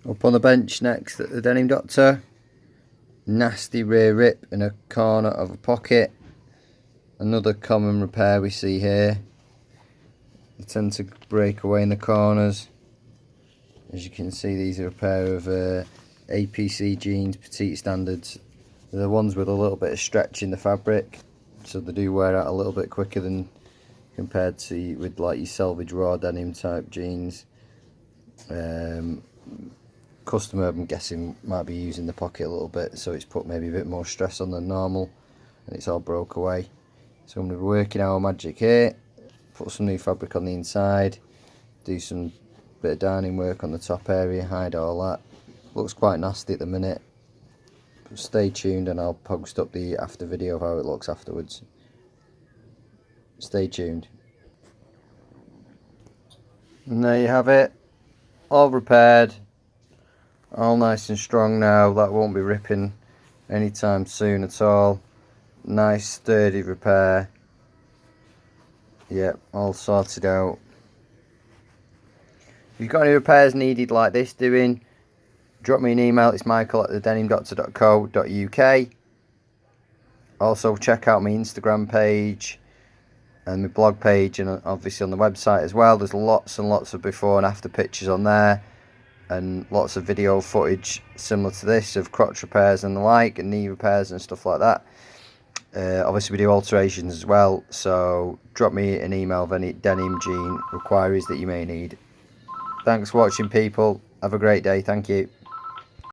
Up on the bench next at the Denim Doctor. Nasty rear rip in a corner of a pocket. Another common repair we see here. They tend to break away in the corners. As you can see, these are a pair of APC jeans, petite standards. They're the ones with a little bit of stretch in the fabric, so they do wear out a little bit quicker than compared to with like your selvage raw denim type jeans. Customer, I'm guessing, might be using the pocket a little bit, so it's put maybe a bit more stress on than normal, and it's all broke away. So I'm going to be working our magic here, put some new fabric on the inside, do some bit of darning work on the top area, hide all that. Looks quite nasty at the minute, but stay tuned and I'll post up the after video of how it looks afterwards. Stay tuned. And there you have it, all repaired. All nice and strong now. That won't be ripping anytime soon at all. Nice sturdy repair. Yep, all sorted out. If you've got any repairs needed like this doing, drop me an email. It's michael@thedenimdoctor.co.uk. Also check out my Instagram page and my blog page, and obviously on the website as well. There's lots and lots of before and after pictures on there, and lots of video footage similar to this of crotch repairs and the like, and knee repairs and stuff like that. Obviously we do alterations as well, so drop me an email of any denim jean inquiries that you may need. Thanks for watching, people. Have a great day. Thank you.